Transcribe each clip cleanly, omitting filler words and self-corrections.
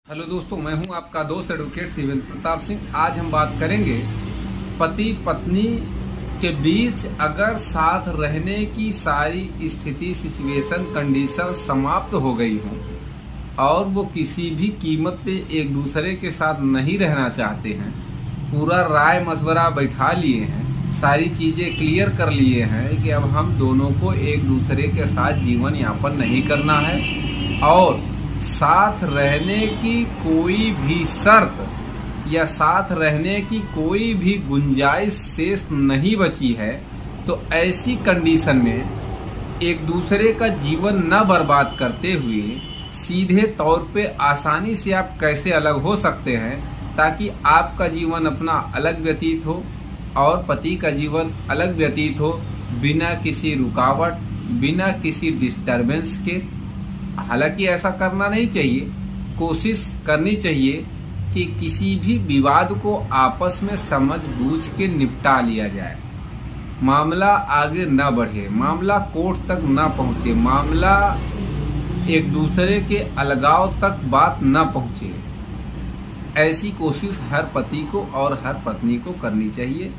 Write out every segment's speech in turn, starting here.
Hello दोस्तों, मैं हूं आपका दोस्त एडवोकेट शिवेंद्र प्रताप सिंह। आज हम बात करेंगे पति पत्नी के बीच अगर साथ रहने की सारी स्थिति सिचुएशन कंडीशन समाप्त हो गई हो और वो किसी भी कीमत पे एक दूसरे के साथ नहीं रहना चाहते हैं, पूरा राय मशवरा बैठा लिए हैं, सारी चीजें क्लियर कर लिए हैं कि अब हम दोनों को एक दूसरे के साथ जीवन यापन नहीं करना है और साथ रहने की कोई भी शर्त या साथ रहने की कोई भी गुंजाइश शेष नहीं बची है, तो ऐसी कंडीशन में एक दूसरे का जीवन न बर्बाद करते हुए सीधे तौर पे आसानी से आप कैसे अलग हो सकते हैं ताकि आपका जीवन अपना अलग व्यतीत हो और पति का जीवन अलग व्यतीत हो, बिना किसी रुकावट, बिना किसी डिस्टरबेंस के। हालांकि ऐसा करना नहीं चाहिए, कोशिश करनी चाहिए कि किसी भी विवाद को आपस में समझ बूझ के निपटा लिया जाए, मामला आगे न बढ़े, मामला कोर्ट तक न पहुंचे, मामला एक दूसरे के अलगाव तक बात न पहुंचे। ऐसी कोशिश हर पति को और हर पत्नी को करनी चाहिए।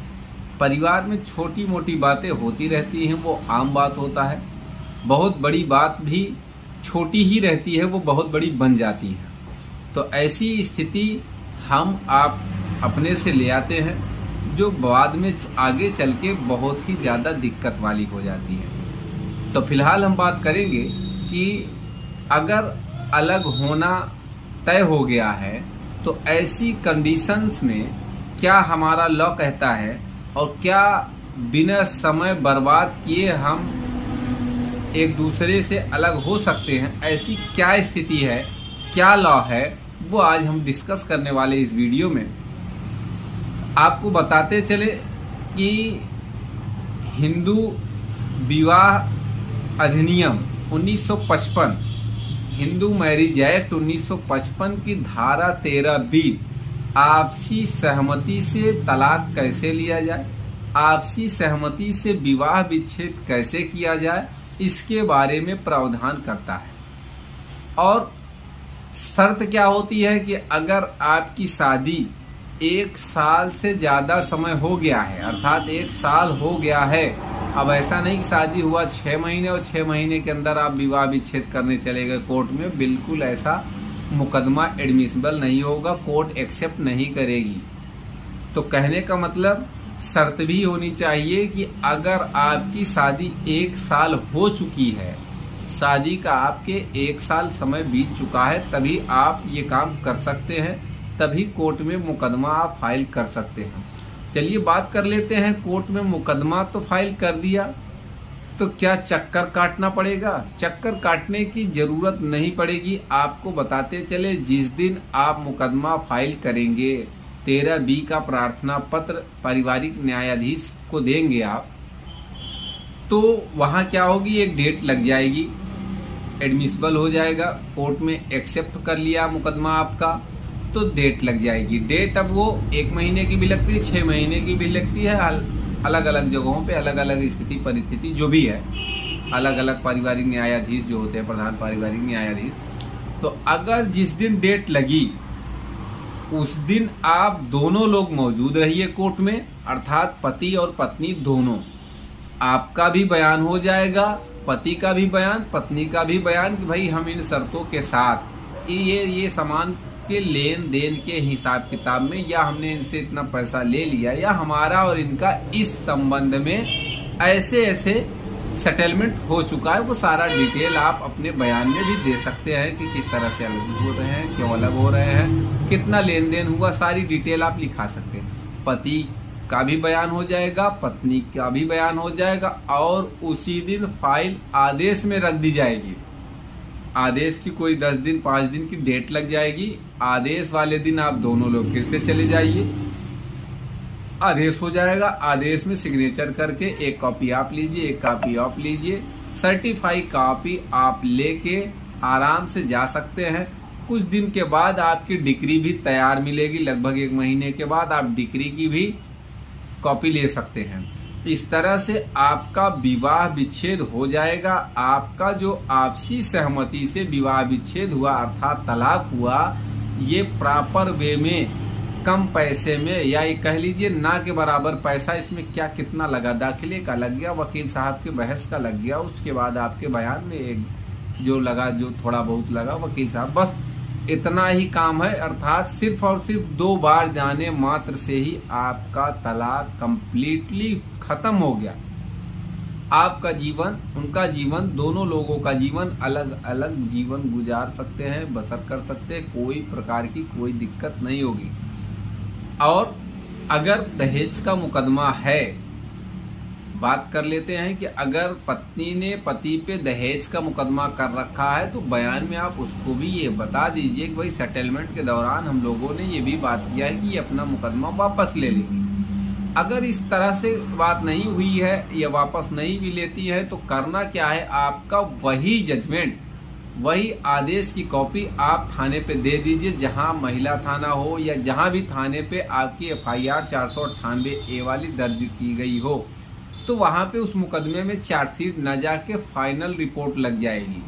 परिवार में छोटी मोटी बातें होती रहती हैं, वो आम बात होता है। बहुत बड़ी बात भी छोटी ही रहती है, वो बहुत बड़ी बन जाती है। तो ऐसी स्थिति हम आप अपने से ले आते हैं जो बाद में आगे चल के बहुत ही ज़्यादा दिक्कत वाली हो जाती है। तो फिलहाल हम बात करेंगे कि अगर अलग होना तय हो गया है तो ऐसी कंडीशंस में क्या हमारा लॉ कहता है और क्या बिना समय बर्बाद किए हम एक दूसरे से अलग हो सकते हैं। ऐसी क्या स्थिति है, क्या लॉ है, वो आज हम डिस्कस करने वाले इस वीडियो में। आपको बताते चले कि हिंदू विवाह अधिनियम 1955, हिंदू मैरिज एक्ट 1955 की धारा 13B आपसी सहमति से तलाक कैसे लिया जाए, आपसी सहमति से विवाह विच्छेद कैसे किया जाए, इसके बारे में प्रावधान करता है। और शर्त क्या होती है कि अगर आपकी शादी 1 साल से ज्यादा समय हो गया है, अर्थात 1 साल हो गया है, अब ऐसा नहीं कि शादी हुआ 6 महीने और 6 महीने के अंदर आप विवाह विच्छेद करने चले गए कोर्ट में, बिल्कुल ऐसा मुकदमा एडमिसिबल नहीं होगा, कोर्ट एक्सेप्ट नहीं करेगी। तो कहने का मतलब शर्त भी होनी चाहिए कि अगर आपकी शादी 1 साल हो चुकी है, शादी का आपके 1 साल समय बीत चुका है, तभी आप ये काम कर सकते हैं, तभी कोर्ट में मुकदमा आप फाइल कर सकते हैं। चलिए बात कर लेते हैं, कोर्ट में मुकदमा तो फाइल कर दिया, तो क्या चक्कर काटना पड़ेगा? चक्कर काटने की जरूरत नहीं पड़ेगी। आपको बताते चले, जिस दिन आप मुकदमा फाइल करेंगे, 13B का प्रार्थना पत्र पारिवारिक न्यायाधीश को देंगे आप, तो वहां क्या होगी, एक डेट लग जाएगी, एडमिसिबल हो जाएगा, कोर्ट में एक्सेप्ट कर लिया मुकदमा आपका, तो डेट लग जाएगी। डेट अब वो 1 महीने की भी लगती है, 6 महीने की भी लगती है, अलग अलग जगहों पे अलग अलग स्थिति परिस्थिति जो भी है, अलग अलग पारिवारिक न्यायाधीश जो होते हैं, प्रधान पारिवारिक न्यायाधीश। तो अगर जिस दिन डेट लगी उस दिन आप दोनों लोग मौजूद रहिए कोर्ट में, अर्थात पति और पत्नी दोनों। आपका भी बयान हो जाएगा, पति का भी बयान, पत्नी का भी बयान कि भाई हम इन शर्तों के साथ ये सामान के लेन देन के हिसाब किताब में, या हमने इनसे इतना पैसा ले लिया, या हमारा और इनका इस संबंध में ऐसे ऐसे सेटलमेंट हो चुका है, वो सारा डिटेल आप अपने बयान में भी दे सकते हैं कि किस तरह से अलग हो रहे हैं, क्यों अलग हो रहे हैं, कितना लेन देन हुआ, सारी डिटेल आप लिखा सकते हैं। पति का भी बयान हो जाएगा, पत्नी का भी बयान हो जाएगा, और उसी दिन फाइल आदेश में रख दी जाएगी। आदेश की कोई 10 दिन 5 दिन की डेट लग जाएगी। आदेश वाले दिन आप दोनों लोग फिर से चले जाइए, आदेश हो जाएगा, आदेश में सिग्नेचर करके एक कॉपी आप लीजिए, एक कॉपी आप लीजिए, सर्टिफाई कॉपी आप लेके आराम से जा सकते हैं। कुछ दिन के बाद आपकी डिक्री भी तैयार मिलेगी, लगभग 1 महीने के बाद आप डिक्री की भी कॉपी ले सकते हैं। इस तरह से आपका विवाह विच्छेद हो जाएगा। आपका जो आपसी सहमति से विवाह विच्छेद हुआ अर्थात तलाक हुआ, ये प्रॉपर वे में कम पैसे में, या ये कह लीजिए ना के बराबर पैसा, इसमें क्या कितना लगा, दाखिले का लग गया, वकील साहब के बहस का लग गया, उसके बाद आपके बयान में एक जो लगा, जो थोड़ा बहुत लगा वकील साहब, बस इतना ही काम है। अर्थात सिर्फ और सिर्फ 2 बार जाने मात्र से ही आपका तलाक कंप्लीटली खत्म हो गया। आपका जीवन, उनका जीवन, दोनों लोगों का जीवन अलग अलग जीवन गुजार सकते हैं, बसर कर सकते हैं, कोई प्रकार की कोई दिक्कत नहीं होगी। और अगर दहेज का मुकदमा है, बात कर लेते हैं कि अगर पत्नी ने पति पे दहेज का मुकदमा कर रखा है तो बयान में आप उसको भी ये बता दीजिए कि भाई सेटलमेंट के दौरान हम लोगों ने ये भी बात किया है कि ये अपना मुकदमा वापस ले लेंगे। अगर इस तरह से बात नहीं हुई है या वापस नहीं भी लेती है तो करना क्या है, आपका वही जजमेंट, वही आदेश की कॉपी आप थाने पे दे दीजिए, जहां महिला थाना हो या जहां भी थाने पे आपकी FIR 498A वाली दर्ज की गई हो, तो वहां पे उस मुकदमे में चार्जशीट न जाके फाइनल रिपोर्ट लग जाएगी।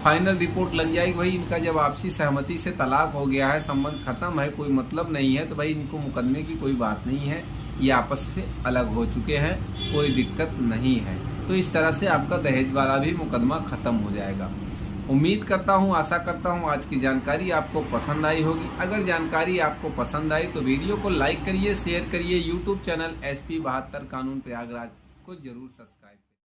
फाइनल रिपोर्ट लग जाएगी, भाई इनका जब आपसी सहमति से तलाक हो गया है, संबंध खत्म है, कोई मतलब नहीं है, तो भाई इनको मुकदमे की कोई बात नहीं है, ये आपस से अलग हो चुके हैं, कोई दिक्कत नहीं है। तो इस तरह से आपका दहेज वाला भी मुकदमा खत्म हो जाएगा। उम्मीद करता हूँ, आशा करता हूँ आज की जानकारी आपको पसंद आई होगी। अगर जानकारी आपको पसंद आई तो वीडियो को लाइक करिए, शेयर करिए, यूट्यूब चैनल SP 72 कानून प्रयागराज को जरूर सब्सक्राइब